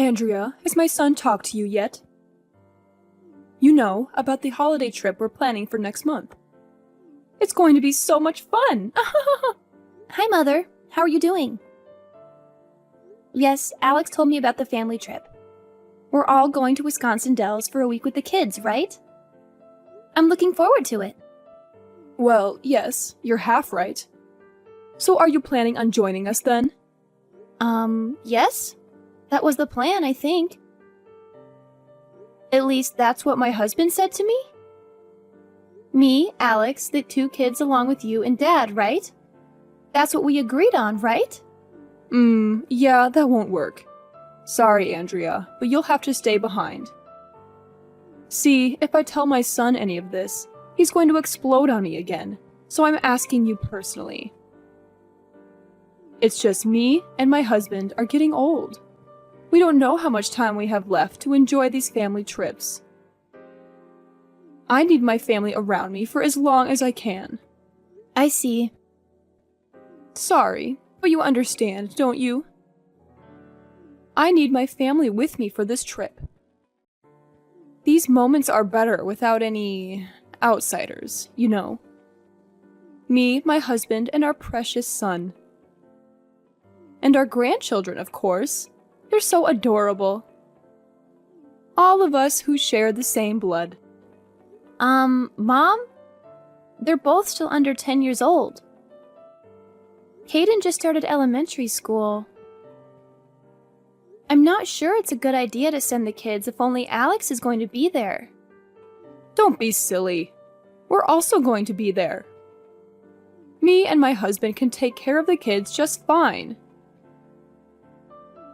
Andrea, has my son talked to you yet? You know, about the holiday trip we're planning for next month. It's going to be so much fun! Hi, Mother. How are you doing? Yes, Alex told me about the family trip. We're all going to Wisconsin Dells for a week with the kids, right? I'm looking forward to it. Well, yes, you're half right. So are you planning on joining us then? Yes. That was the plan, I think. At least that's what my husband said to me. Me, Alex, the 2 kids along with you and Dad, right? That's what we agreed on, right? Yeah, that won't work. Sorry, Andrea, but you'll have to stay behind. See, if I tell my son any of this, he's going to explode on me again, so I'm asking you personally. It's just me and my husband are getting old. We don't know how much time we have left to enjoy these family trips. I need my family around me for as long as I can. I see. Sorry, but you understand, don't you? I need my family with me for this trip. These moments are better without any outsiders, you know. Me, my husband, and our precious son. And our grandchildren, of course. They're so adorable. All of us who share the same blood. Mom? They're both still under 10 years old. Caden just started elementary school. I'm not sure it's a good idea to send the kids if only Alex is going to be there. Don't be silly. We're also going to be there. Me and my husband can take care of the kids just fine.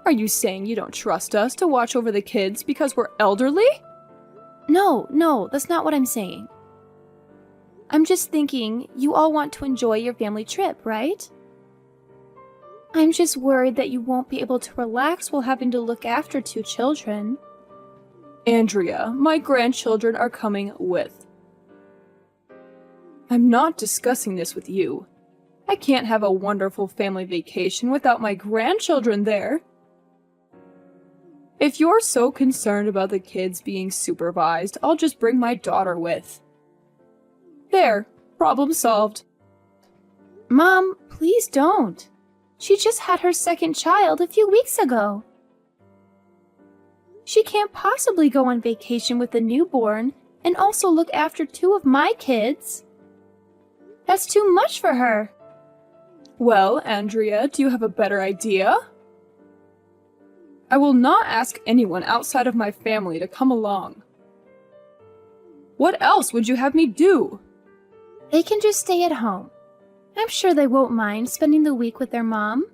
Are you saying you don't trust us to watch over the kids because we're elderly? No, that's not what I'm saying. I'm just thinking you all want to enjoy your family trip, right? I'm just worried that you won't be able to relax while having to look after 2 children. Andrea, my grandchildren are coming with. I'm not discussing this with you. I can't have a wonderful family vacation without my grandchildren there. If you're so concerned about the kids being supervised, I'll just bring my daughter with. There, problem solved. Mom, please don't. She just had her 2nd child a few weeks ago. She can't possibly go on vacation with a newborn and also look after 2 of my kids. That's too much for her. Well, Andrea, do you have a better idea? I will not ask anyone outside of my family to come along. What else would you have me do? They can just stay at home. I'm sure they won't mind spending the week with their mom.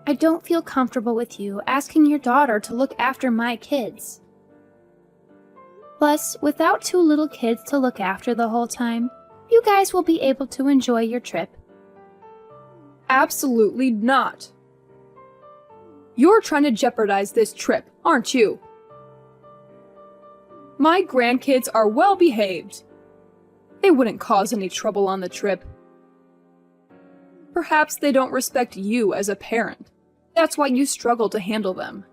I don't feel comfortable with you asking your daughter to look after my kids. Plus, without 2 little kids to look after the whole time, you guys will be able to enjoy your trip. Absolutely not. You're trying to jeopardize this trip, aren't you? My grandkids are well behaved. They wouldn't cause any trouble on the trip. Perhaps they don't respect you as a parent. That's why you struggle to handle them.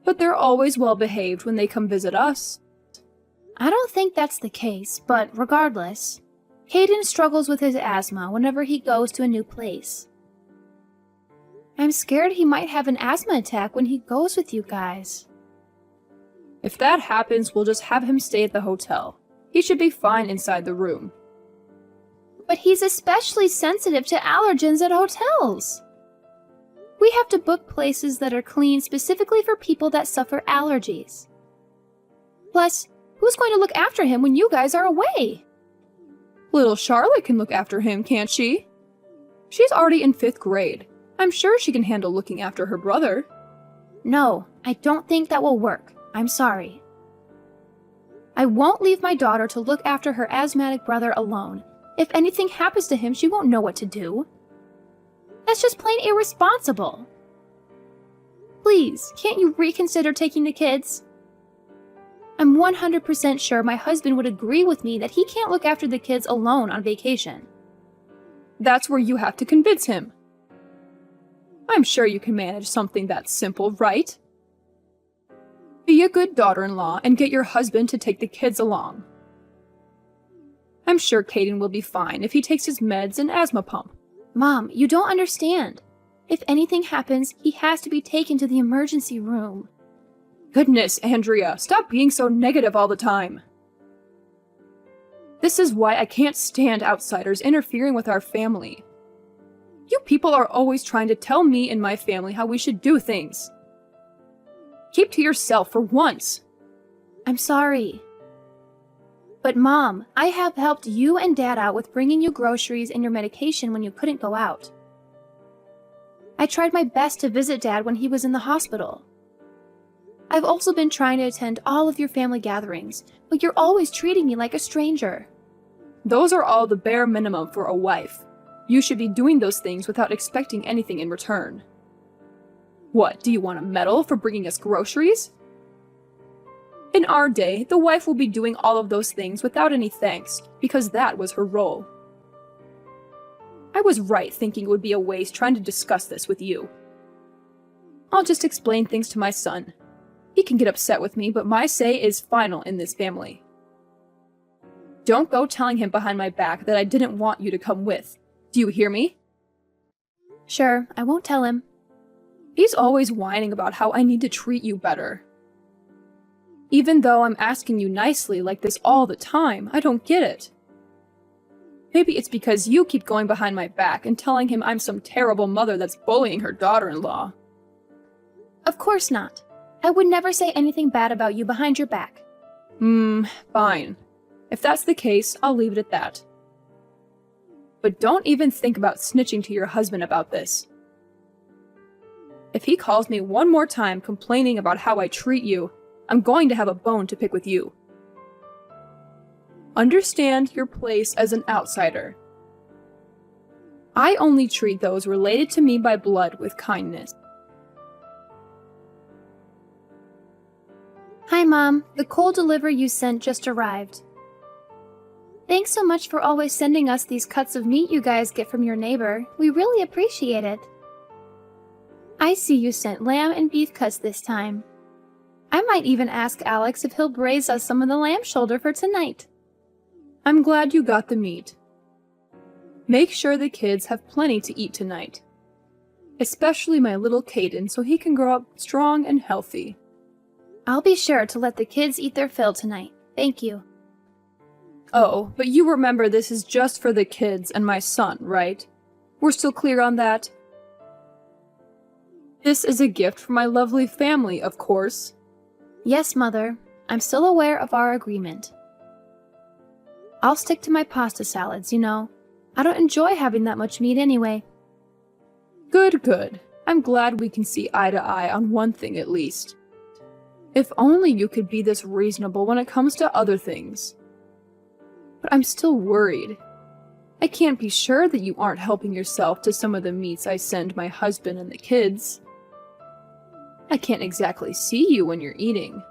But they're always well behaved when they come visit us. I don't think that's the case, but regardless, Caden struggles with his asthma whenever he goes to a new place. I'm scared he might have an asthma attack when he goes with you guys. If that happens, we'll just have him stay at the hotel. He should be fine inside the room. But he's especially sensitive to allergens at hotels. We have to book places that are clean specifically for people that suffer allergies. Plus, who's going to look after him when you guys are away? Little Charlotte can look after him, can't she? She's already in 5th grade. I'm sure she can handle looking after her brother. No, I don't think that will work. I'm sorry. I won't leave my daughter to look after her asthmatic brother alone. If anything happens to him, she won't know what to do. That's just plain irresponsible. Please, can't you reconsider taking the kids? I'm 100% sure my husband would agree with me that he can't look after the kids alone on vacation. That's where you have to convince him. I'm sure you can manage something that simple, right? Be a good daughter-in-law and get your husband to take the kids along. I'm sure Caden will be fine if he takes his meds and asthma pump. Mom, you don't understand. If anything happens, he has to be taken to the emergency room. Goodness, Andrea, stop being so negative all the time. This is why I can't stand outsiders interfering with our family. You people are always trying to tell me and my family how we should do things. Keep to yourself for once. I'm sorry. But Mom, I have helped you and Dad out with bringing you groceries and your medication when you couldn't go out. I tried my best to visit Dad when he was in the hospital. I've also been trying to attend all of your family gatherings, but you're always treating me like a stranger. Those are all the bare minimum for a wife. You should be doing those things without expecting anything in return. What, do you want a medal for bringing us groceries? In our day, the wife will be doing all of those things without any thanks, because that was her role. I was right thinking it would be a waste trying to discuss this with you. I'll just explain things to my son. He can get upset with me, but my say is final in this family. Don't go telling him behind my back that I didn't want you to come with. Do you hear me? Sure, I won't tell him. He's always whining about how I need to treat you better. Even though I'm asking you nicely like this all the time, I don't get it. Maybe it's because you keep going behind my back and telling him I'm some terrible mother that's bullying her daughter-in-law. Of course not. I would never say anything bad about you behind your back. Fine. If that's the case, I'll leave it at that. But don't even think about snitching to your husband about this. If he calls me one more time complaining about how I treat you, I'm going to have a bone to pick with you. Understand your place as an outsider. I only treat those related to me by blood with kindness. Hi, Mom. The coal delivery you sent just arrived. Thanks so much for always sending us these cuts of meat you guys get from your neighbor. We really appreciate it. I see you sent lamb and beef cuts this time. I might even ask Alex if he'll braise us some of the lamb shoulder for tonight. I'm glad you got the meat. Make sure the kids have plenty to eat tonight. Especially my little Caden, so he can grow up strong and healthy. I'll be sure to let the kids eat their fill tonight. Thank you. Oh, but you remember this is just for the kids and my son, right? We're still clear on that? This is a gift for my lovely family, of course. Yes, Mother. I'm still aware of our agreement. I'll stick to my pasta salads, you know. I don't enjoy having that much meat anyway. Good, good. I'm glad we can see eye to eye on one thing at least. If only you could be this reasonable when it comes to other things. But I'm still worried. I can't be sure that you aren't helping yourself to some of the meats I send my husband and the kids. I can't exactly see you when you're eating.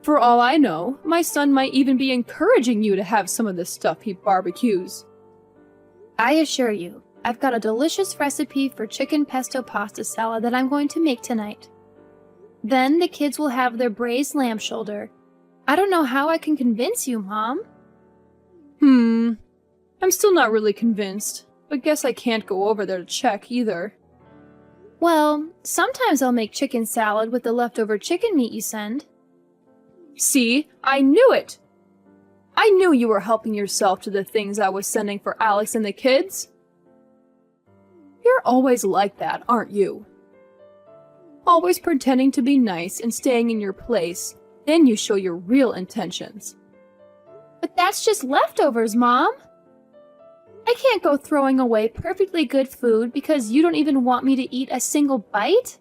For all I know, my son might even be encouraging you to have some of the stuff he barbecues. I assure you, I've got a delicious recipe for chicken pesto pasta salad that I'm going to make tonight. Then the kids will have their braised lamb shoulder. I don't know how I can convince you, Mom. I'm still not really convinced, but guess I can't go over there to check either. Well, sometimes I'll make chicken salad with the leftover chicken meat you send. See, I knew it! I knew you were helping yourself to the things I was sending for Alex and the kids. You're always like that, aren't you? Always pretending to be nice and staying in your place, then you show your real intentions. But that's just leftovers, Mom. I can't go throwing away perfectly good food because you don't even want me to eat a single bite?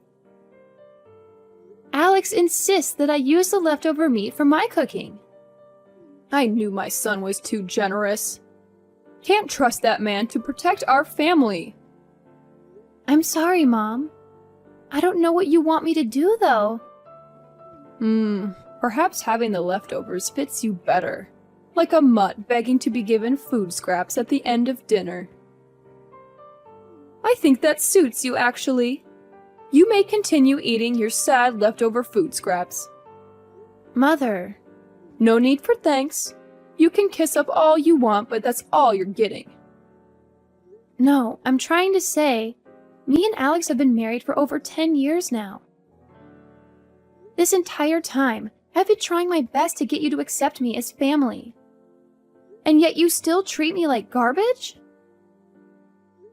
Alex insists that I use the leftover meat for my cooking. I knew my son was too generous. Can't trust that man to protect our family. I'm sorry, Mom. I don't know what you want me to do, though. Perhaps having the leftovers fits you better. Like a mutt begging to be given food scraps at the end of dinner. I I think that suits you, actually. You may continue eating your sad leftover food scraps. Mother. No need for thanks. You can kiss up all you want, but that's all you're getting. No, I'm trying to say, me and Alex have been married for over 10 years now. This entire time, I've been trying my best to get you to accept me as family. And yet you still treat me like garbage?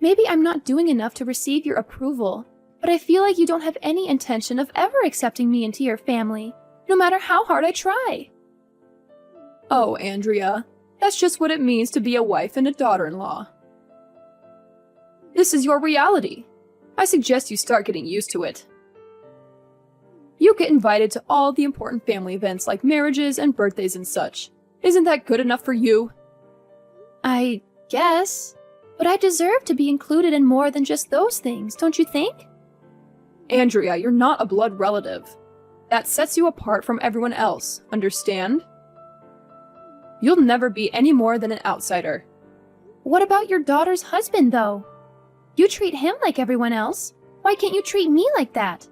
Maybe I'm not doing enough to receive your approval, but I feel like you don't have any intention of ever accepting me into your family, no matter how hard I try. Oh, Andrea, that's just what it means to be a wife and a daughter-in-law. This is your reality. I suggest you start getting used to it. You get invited to all the important family events like marriages and birthdays and such. Isn't that good enough for you? I guess, but I deserve to be included in more than just those things, don't you think? Andrea, you're not a blood relative. That sets you apart from everyone else, understand? You'll never be any more than an outsider. What about your daughter's husband, though? You treat him like everyone else. Why can't you treat me like that?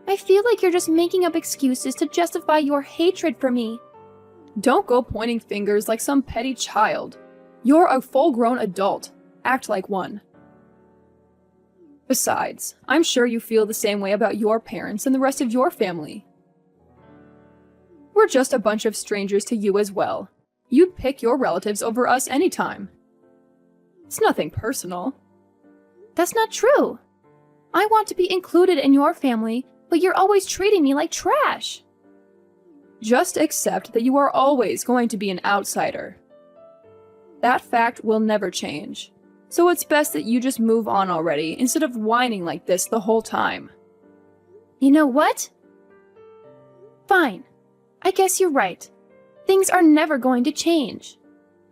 I feel like you're just making up excuses to justify your hatred for me. Don't go pointing fingers like some petty child. You're a full-grown adult. Act like one. Besides, I'm sure you feel the same way about your parents and the rest of your family. We're just a bunch of strangers to you as well. You'd pick your relatives over us anytime. It's nothing personal. That's not true. I want to be included in your family, but you're always treating me like trash. Just accept that you are always going to be an outsider. That fact will never change. So it's best that you just move on already instead of whining like this the whole time. You know what? Fine. I guess you're right. Things are never going to change.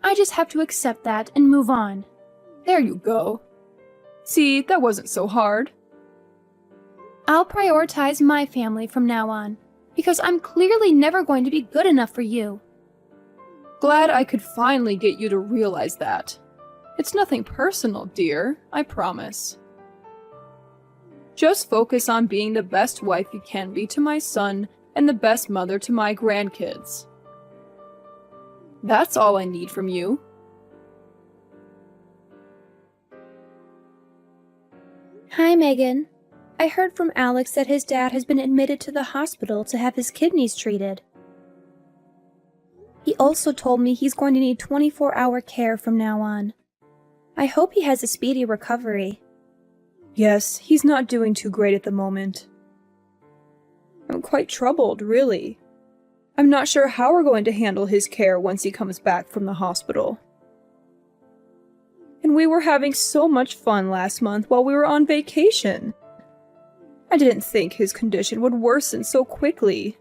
I just have to accept that and move on. There you go. See, that wasn't so hard. I'll prioritize my family from now on, because I'm clearly never going to be good enough for you. Glad I could finally get you to realize that. It's nothing personal, dear, I promise. Just focus on being the best wife you can be to my son and the best mother to my grandkids. That's all I need from you. Hi, Megan. I heard from Alex that his dad has been admitted to the hospital to have his kidneys treated. He also told me he's going to need 24-hour care from now on. I hope he has a speedy recovery. Yes, he's not doing too great at the moment. I'm quite troubled, really. I'm not sure how we're going to handle his care once he comes back from the hospital. And we were having so much fun last month while we were on vacation. I didn't think his condition would worsen so quickly.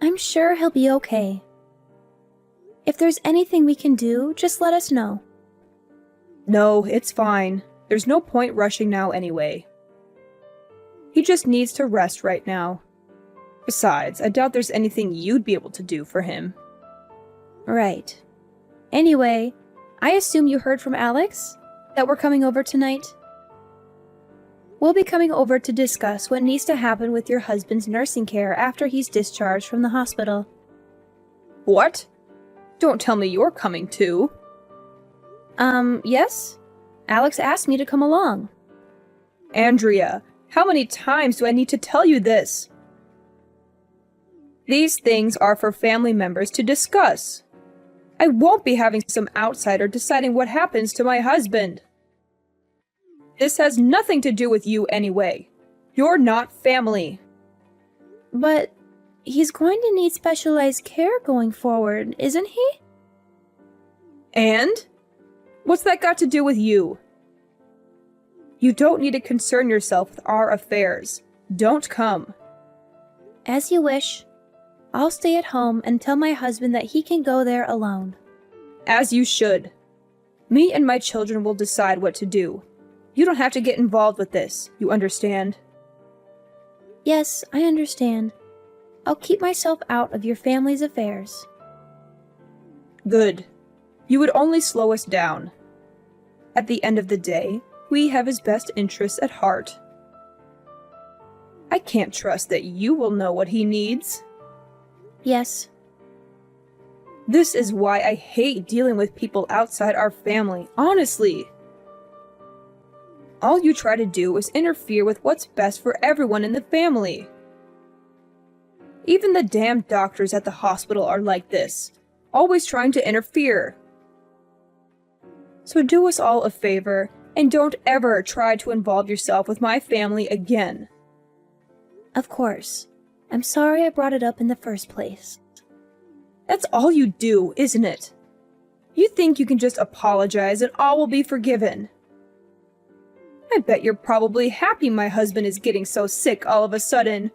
I'm sure he'll be okay. If there's anything we can do, just let us know. No, it's fine. There's no point rushing now anyway. He just needs to rest right now. Besides, I doubt there's anything you'd be able to do for him. Right. Anyway, I assume you heard from Alex? That we're coming over tonight? We'll be coming over to discuss what needs to happen with your husband's nursing care after he's discharged from the hospital. What? Don't tell me you're coming too. Yes? Alex asked me to come along. Andrea, how many times do I need to tell you this? These things are for family members to discuss. I won't be having some outsider deciding what happens to my husband. This has nothing to do with you anyway. You're not family. But he's going to need specialized care going forward, isn't he? And? What's that got to do with you? You don't need to concern yourself with our affairs. Don't come. As you wish. I'll stay at home and tell my husband that he can go there alone. As you should. Me and my children will decide what to do. You don't have to get involved with this, you understand? Yes, I understand. I'll keep myself out of your family's affairs. Good. You would only slow us down. At the end of the day, we have his best interests at heart. I can't trust that you will know what he needs. Yes. This is why I hate dealing with people outside our family, honestly. All you try to do is interfere with what's best for everyone in the family. Even the damn doctors at the hospital are like this, always trying to interfere. So do us all a favor, and don't ever try to involve yourself with my family again. Of course. I'm sorry I brought it up in the first place. That's all you do, isn't it? You think you can just apologize and all will be forgiven. I bet you're probably happy my husband is getting so sick all of a sudden.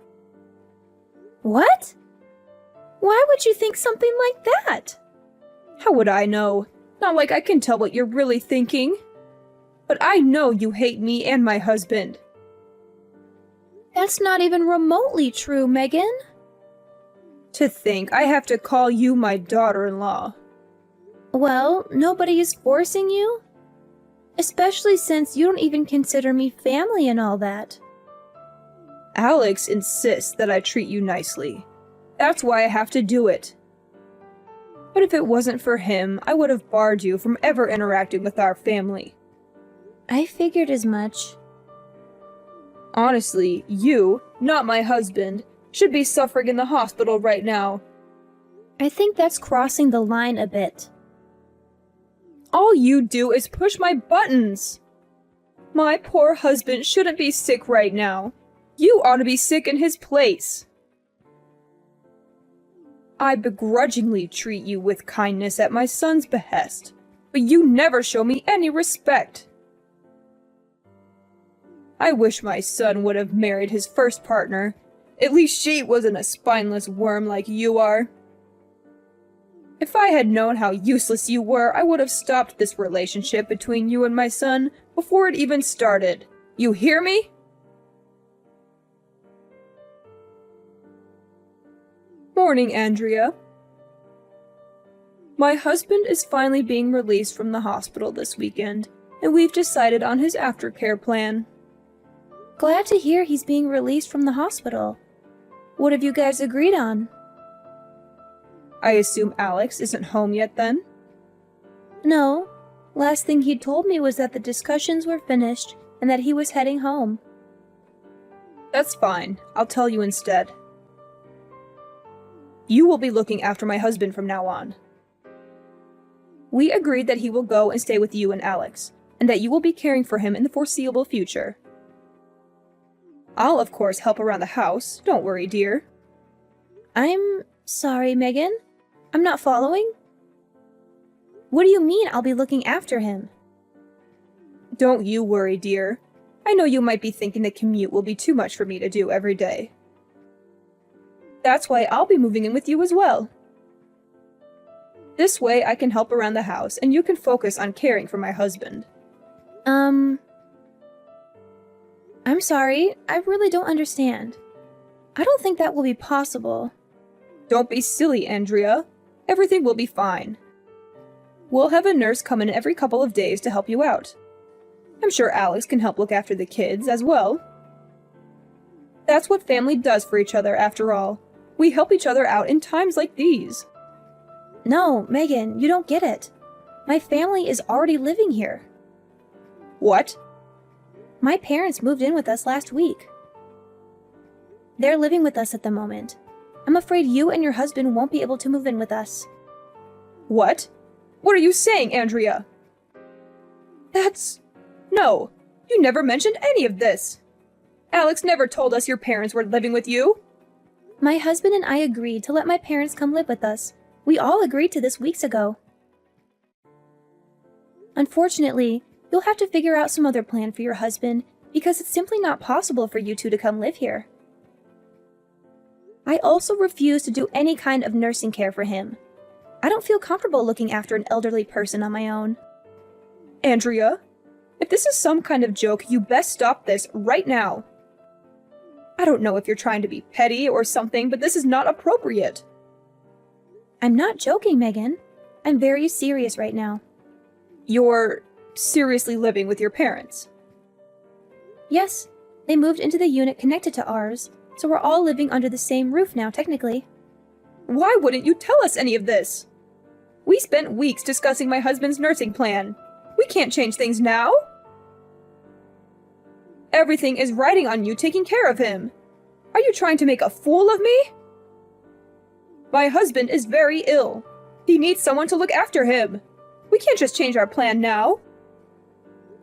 What? Why would you think something like that? How would I know? Not like I can tell what you're really thinking. But I know you hate me and my husband. That's not even remotely true, Megan. To think I have to call you my daughter-in-law. Well, nobody is forcing you. Especially since you don't even consider me family and all that. Alex insists that I treat you nicely. That's why I have to do it. But if it wasn't for him, I would have barred you from ever interacting with our family. I figured as much. Honestly, you, not my husband, should be suffering in the hospital right now. I think that's crossing the line a bit. All you do is push my buttons. My poor husband shouldn't be sick right now. You ought to be sick in his place. I begrudgingly treat you with kindness at my son's behest, but you never show me any respect. I wish my son would have married his first partner. At least she wasn't a spineless worm like you are. If I had known how useless you were, I would have stopped this relationship between you and my son before it even started. You hear me? Morning, Andrea. My husband is finally being released from the hospital this weekend, and we've decided on his aftercare plan. Glad to hear he's being released from the hospital. What have you guys agreed on? I assume Alex isn't home yet then? No. Last thing he told me was that the discussions were finished and that he was heading home. That's fine. I'll tell you instead. You will be looking after my husband from now on. We agreed that he will go and stay with you and Alex, and that you will be caring for him in the foreseeable future. I'll, of course, help around the house. Don't worry, dear. I'm sorry, Megan. I'm not following. What do you mean I'll be looking after him? Don't you worry, dear. I know you might be thinking the commute will be too much for me to do every day. That's why I'll be moving in with you as well. This way I can help around the house and you can focus on caring for my husband. I'm sorry, I really don't understand. I don't think that will be possible. Don't be silly, Andrea. Everything will be fine. We'll have a nurse come in every couple of days to help you out. I'm sure Alex can help look after the kids as well. That's what family does for each other, after all. We help each other out in times like these. No, Megan, you don't get it. My family is already living here. What? My parents moved in with us last week. They're living with us at the moment. I'm afraid you and your husband won't be able to move in with us. What? What are you saying, Andrea? No, you never mentioned any of this. Alex never told us your parents were living with you. My husband and I agreed to let my parents come live with us. We all agreed to this weeks ago. Unfortunately, you'll have to figure out some other plan for your husband because it's simply not possible for you two to come live here. I also refuse to do any kind of nursing care for him. I don't feel comfortable looking after an elderly person on my own. Andrea, if this is some kind of joke, you best stop this right now. I don't know if you're trying to be petty or something, but this is not appropriate. I'm not joking, Megan. I'm very serious right now. You're seriously living with your parents? Yes, they moved into the unit connected to ours, so we're all living under the same roof now, technically. Why wouldn't you tell us any of this? We spent weeks discussing my husband's nursing plan. We can't change things now. Everything is riding on you taking care of him. Are you trying to make a fool of me? My husband is very ill. He needs someone to look after him. We can't just change our plan now.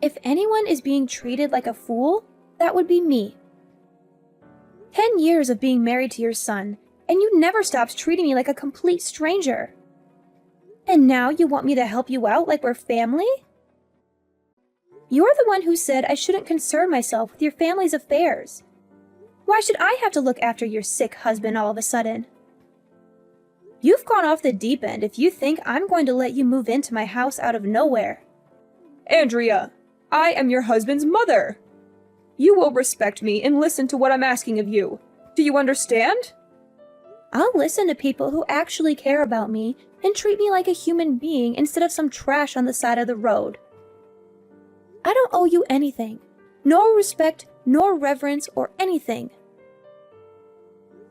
If anyone is being treated like a fool, that would be me. 10 years of being married to your son, and you never stopped treating me like a complete stranger. And now you want me to help you out like we're family? You're the one who said I shouldn't concern myself with your family's affairs. Why should I have to look after your sick husband all of a sudden? You've gone off the deep end if you think I'm going to let you move into my house out of nowhere. Andrea, I am your husband's mother. You will respect me and listen to what I'm asking of you. Do you understand? I'll listen to people who actually care about me and treat me like a human being instead of some trash on the side of the road. I don't owe you anything. No respect, nor reverence, or anything.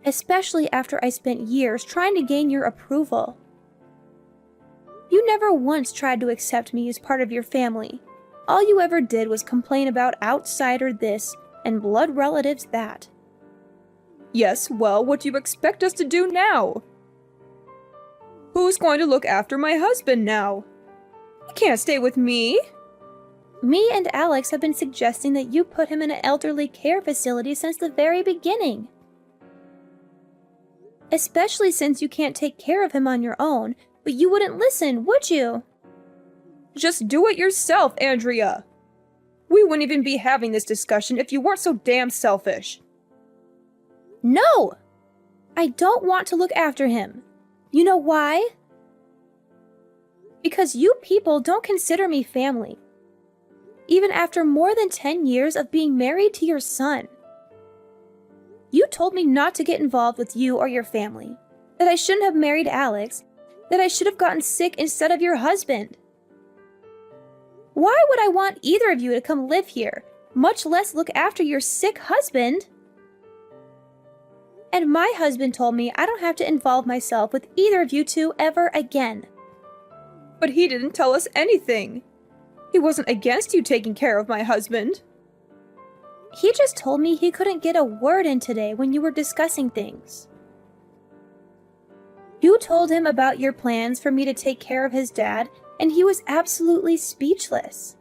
Especially after I spent years trying to gain your approval. You never once tried to accept me as part of your family. All you ever did was complain about outsider this and blood relatives that. Yes, well, what do you expect us to do now? Who's going to look after my husband now? He can't stay with me. Me and Alex have been suggesting that you put him in an elderly care facility since the very beginning. Especially since you can't take care of him on your own, but you wouldn't listen, would you? Just do it yourself, Andrea. We wouldn't even be having this discussion if you weren't so damn selfish. No! I don't want to look after him. You know why? Because you people don't consider me family. Even after more than 10 years of being married to your son. You told me not to get involved with you or your family, that I shouldn't have married Alex, that I should have gotten sick instead of your husband. Why would I want either of you to come live here, much less look after your sick husband? And my husband told me I don't have to involve myself with either of you two ever again. But he didn't tell us anything. He wasn't against you taking care of my husband. He just told me he couldn't get a word in today when you were discussing things. You told him about your plans for me to take care of his dad, and he was absolutely speechless.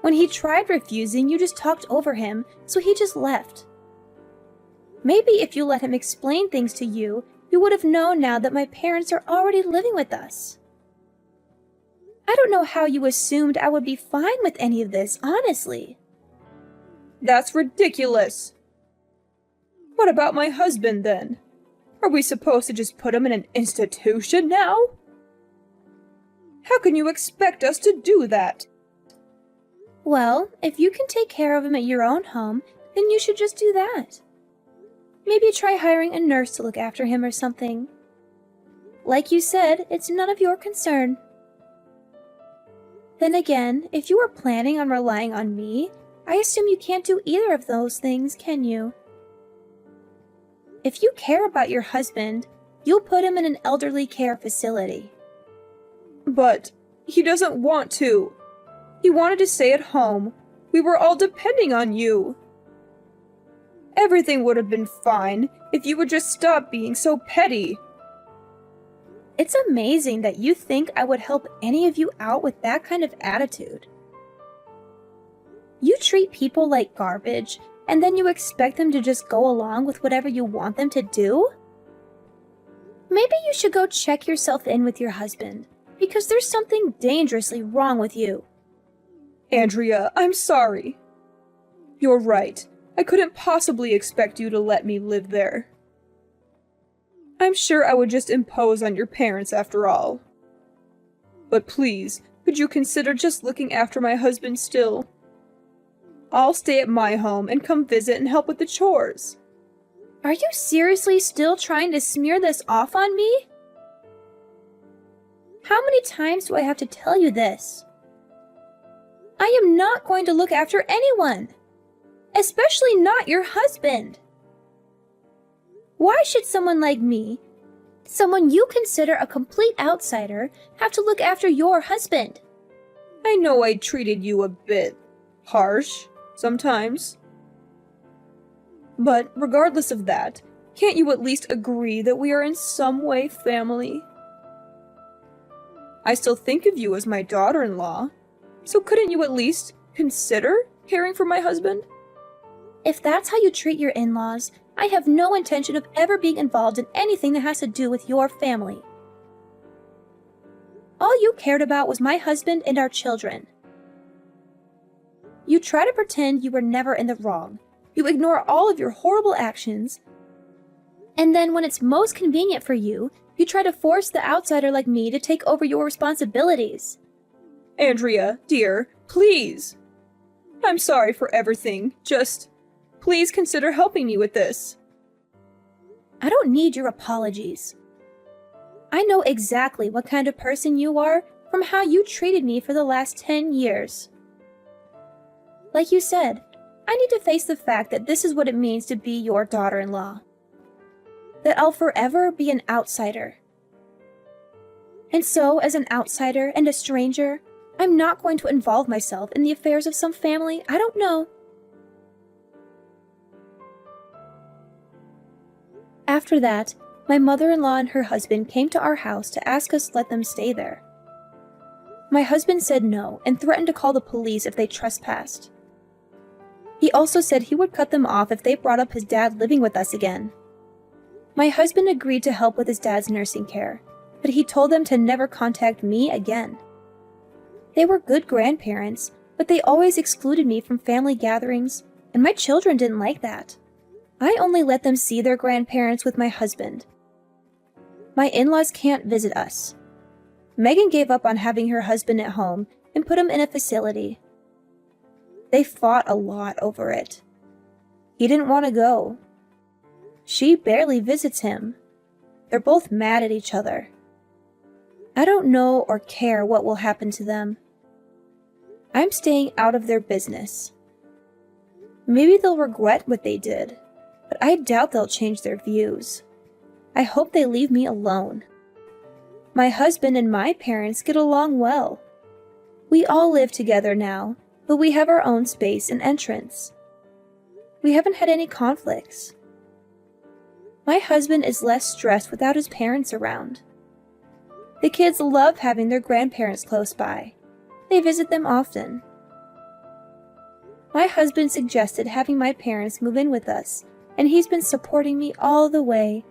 When he tried refusing, you just talked over him, so he just left. Maybe if you let him explain things to you, you would have known now that my parents are already living with us. I don't know how you assumed I would be fine with any of this, honestly. That's ridiculous. What about my husband, then? Are we supposed to just put him in an institution now? How can you expect us to do that? Well, if you can take care of him at your own home, then you should just do that. Maybe try hiring a nurse to look after him or something. Like you said, it's none of your concern. Then again, if you were planning on relying on me, I assume you can't do either of those things, can you? If you care about your husband, you'll put him in an elderly care facility. But he doesn't want to. He wanted to stay at home. We were all depending on you. Everything would have been fine if you would just stop being so petty. It's amazing that you think I would help any of you out with that kind of attitude. You treat people like garbage, and then you expect them to just go along with whatever you want them to do? Maybe you should go check yourself in with your husband, because there's something dangerously wrong with you. Andrea, I'm sorry. You're right. I couldn't possibly expect you to let me live there. I'm sure I would just impose on your parents after all. But please, could you consider just looking after my husband still? I'll stay at my home and come visit and help with the chores. Are you seriously still trying to smear this off on me? How many times do I have to tell you this? I am not going to look after anyone, especially not your husband. Why should someone like me, someone you consider a complete outsider, have to look after your husband? I know I treated you a bit harsh sometimes. But regardless of that, can't you at least agree that we are in some way family? I still think of you as my daughter-in-law, so couldn't you at least consider caring for my husband? If that's how you treat your in-laws, I have no intention of ever being involved in anything that has to do with your family. All you cared about was my husband and our children. You try to pretend you were never in the wrong. You ignore all of your horrible actions. And then when it's most convenient for you, you try to force the outsider like me to take over your responsibilities. Andrea, dear, please. I'm sorry for everything. Just, please consider helping me with this. I don't need your apologies. I know exactly what kind of person you are from how you treated me for the last 10 years. Like you said, I need to face the fact that this is what it means to be your daughter-in-law. That I'll forever be an outsider. And so, as an outsider and a stranger, I'm not going to involve myself in the affairs of some family I don't know. After that, my mother-in-law and her husband came to our house to ask us to let them stay there. My husband said no and threatened to call the police if they trespassed. He also said he would cut them off if they brought up his dad living with us again. My husband agreed to help with his dad's nursing care, but he told them to never contact me again. They were good grandparents, but they always excluded me from family gatherings, and my children didn't like that. I only let them see their grandparents with my husband. My in-laws can't visit us. Megan gave up on having her husband at home and put him in a facility. They fought a lot over it. He didn't want to go. She barely visits him. They're both mad at each other. I don't know or care what will happen to them. I'm staying out of their business. Maybe they'll regret what they did, but I doubt they'll change their views. I hope they leave me alone. My husband and my parents get along well. We all live together now, but we have our own space and entrance. We haven't had any conflicts. My husband is less stressed without his parents around. The kids love having their grandparents close by. They visit them often. My husband suggested having my parents move in with us, and he's been supporting me all the way.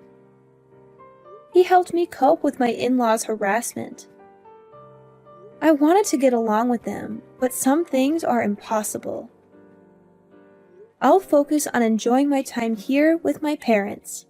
He helped me cope with my in-laws' harassment. I wanted to get along with them, but some things are impossible. I'll focus on enjoying my time here with my parents.